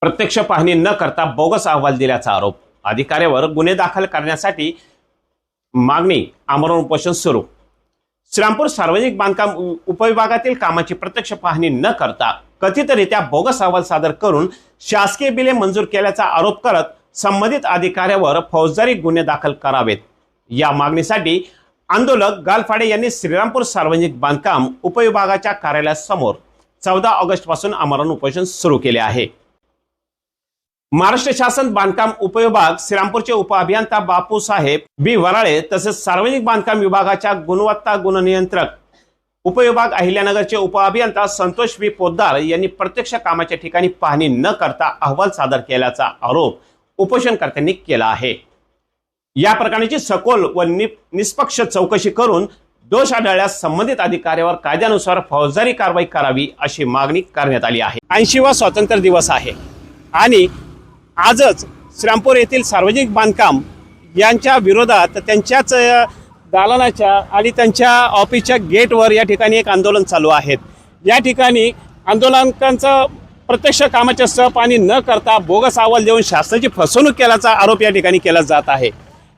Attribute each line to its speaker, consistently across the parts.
Speaker 1: प्रत्यक्ष पाहणी न करता बोगस अहवाल दिल्याचा आरोप। अधिकाऱ्यावर गुन्हे दाखल करण्यासाठी मागणी, आमरण उपोषण सुरू। श्रीरामपूर सार्वजनिक बांधकाम उपविभागातील कामाची प्रत्यक्ष पाहणी न करता कथितरित्या बोगस अहवाल सादर करून शासकीय बिले मंजूर केल्याचा आरोप करत संबंधित अधिकाऱ्यावर फौजदारी गुन्हे दाखल करावेत, या मागणीसाठी आंदोलक गालफाडे यांनी श्रीरामपूर सार्वजनिक बांधकाम उपविभागाच्या कार्यालयासमोर 14 ऑगस्ट पासून आमरण उपोषण सुरू केले आहे। महाराष्ट्र शासन बांधकाम उपविभाग श्रीरामपूरचे उपअभियंता बापूसाहेब बी वराळे तसेच सार्वजनिक बांधकाम विभागाच्या गुणवत्ता गुणनियंत्रक उपविभाग अहिल्यानगरचे उपअभियंता संतोष बी पोद्दार यांनी प्रत्यक्ष कामाच्या ठिकाणी पाहणी न करता अहवाल सादर केल्याचा आरोप उपोषणकर्त्यांनी केला आहे। या प्रकरणाची सखोल व निष्पक्ष चौकशी करून दोष आढळल्यास संबंधित अधिकाऱ्यावर कायद्यानुसार फौजदारी कारवाई करावी अशी मागणी करण्यात आली आहे। 80वा स्वातंत्र्य दिवस आहे आणि आजच श्रीरामपूर येथील सार्वजनिक बांधकाम यांच्या विरोधात त्यांच्याच दालनाच्या आणि त्यांच्या ऑफिसच्या गेटवर या ठिकाणी एक आंदोलन चालू आहे। या ठिकाणी आंदोलकांचं प्रत्यक्ष कामाच्या सहपाहणी न करता बोगस अहवाल देऊन शासनाची फसवणूक केल्याचा आरोप या ठिकाणी केला जात आहे।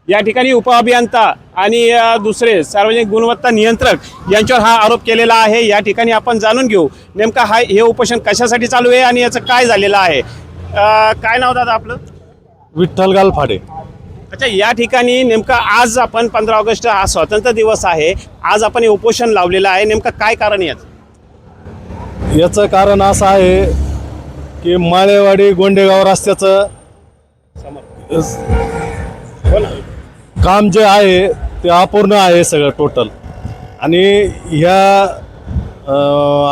Speaker 1: या ठिकाणी उपअभियंता आणि दुसरे सार्वजनिक गुणवत्ता नियंत्रक यांच्यावर हा आरोप केलेला आहे। या ठिकाणी आपण जाणून घेऊ नेमका हे उपोषण कशासाठी चालू आहे आणि याचं काय झालेलं आहे। काय नाव दादा आपलं?
Speaker 2: विठ्ठल गालफाडे।
Speaker 1: अच्छा, या ठिकाणी नेमका आज आपण 15 ऑगस्ट हा स्वातंत्र्य दिवस आहे, आज आपण हे उपोषण लावलेलं आहे, नेमका काय कारण
Speaker 2: याचं कारण असं आहे की माळेवाडी गोंडेगाव रस्त्याचं काम जे आहे ते अपूर्ण आहे सगळं टोटल, आणि ह्या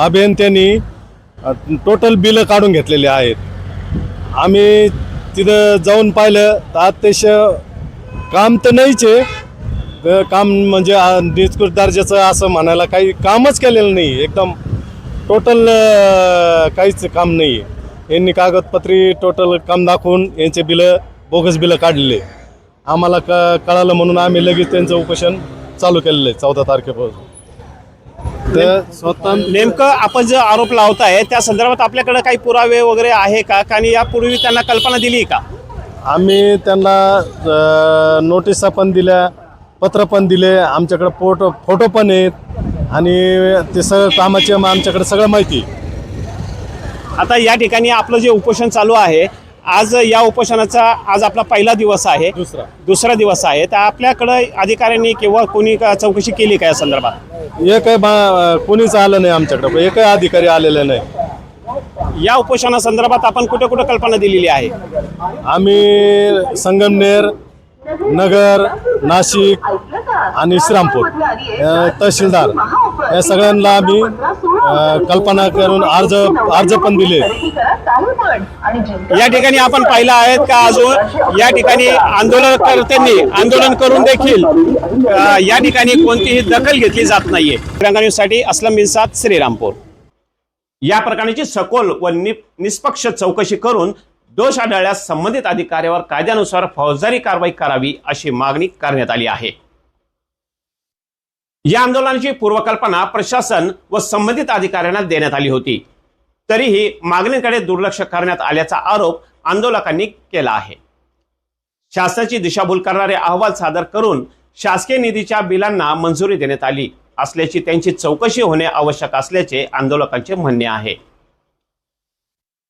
Speaker 2: अभियंत्यांनी टोटल बिलं काढून घेतलेली आहेत। आम्ही तिथं जाऊन पाहिलं तर अतिशय काम तर नाहीच आहे, काम म्हणजे निकृष्ट दर्जाचं असं म्हणायला काही कामच केलेलं नाही, एकदम टोटल काहीच काम नाही आहे। यांनी कागदपत्री टोटल काम दाखवून यांचे बिलं बोगस बिलं काढलेले आम्हाला कळालं, म्हणून आम्ही लगेच त्यांचं उपोषण चालू केलेलं आहे 14 तारखेपासून। तर स्वतः
Speaker 1: नेमकं आपण जो आरोप लावताय त्या संदर्भात आपल्याकडे काही पुरावे वगैरे आहे का? आणि यापूर्वी त्यांना कल्पना दिली का?
Speaker 2: आम्ही त्यांना नोटिसा पण दिल्या, पत्र पण दिले, आमच्याकडे फोटो पण आहेत आणि ते सगळं कामाचे आमच्याकडे सगळं माहिती।
Speaker 1: आता या ठिकाणी आपलं जे उपोषण चालू आहे, आज या उपोषणाचा आज आपला पहिला दिवस आहे, दुसरा दिवस आहे, तर आपल्याकडे अधिकाऱ्यांनी किंवा कोणी चौकशी केली का या संदर्भात?
Speaker 2: कोणीच आलं नाही आमच्याकडे, एकही अधिकारी आलेले नाही।
Speaker 1: या उपोषणा संदर्भात आपण कुठे कुठे कल्पना दिलेली आहे?
Speaker 2: आम्ही संगमनेर, नगर, नाशिक आणि श्रीरामपूर तहसीलदार या सगळ्यांना आम्ही कल्पना करून अर्ज पण दिले।
Speaker 1: या ठिकाणी आपण पाहिलं आहे का अजून या ठिकाणी आंदोलनकर्त्यांनी आंदोलन करून देखील या ठिकाणी कोणतीही दखल घेतली जात नाहीये। तिरंगा न्यूजसाठी असलम बिनसाद, श्रीरामपूर। या प्रकरणाची सखोल व निष्पक्ष चौकशी करून दोष आढळल्यास संबंधित अधिकाऱ्यावर कायद्यानुसार फौजदारी कारवाई करावी अशी मागणी करण्यात आली आहे। या आंदोलनाची पूर्वकल्पना प्रशासन व संबंधित अधिकाऱ्यांना देण्यात आली होती, तरीही मागणीकडे दुर्लक्ष करण्यात आल्याचा आरोप आंदोलकांनी केला आहे। शासनाची दिशाभूल करणारे अहवाल सादर करून शासकीय निधीच्या बिलांना मंजुरी देण्यात आली असल्याची त्यांची चौकशी होणे आवश्यक असल्याचे आंदोलकांचे म्हणणे आहे।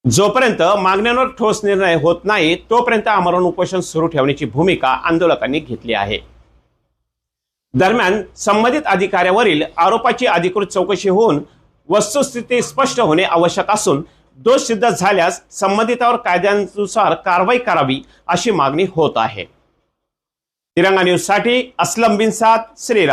Speaker 1: जोपर्यंत मागण्यांवर ठोस निर्णय होत नाही तोपर्यंत आमरण उपोषण सुरू ठेवण्याची भूमिका आंदोलकांनी घेतली आहे। दरम्यान संबंधित अधिकाऱ्यावरील आरोपाची अधिकृत चौकशी होऊन वस्तुस्थिती स्पष्ट होणे आवश्यक असून दोष सिद्ध झाल्यास संबंधितावर कायद्यानुसार कारवाई करावी अशी मागणी होत आहे। तिरंगा न्यूज साठी असलम बिनसाद, श्रीराम।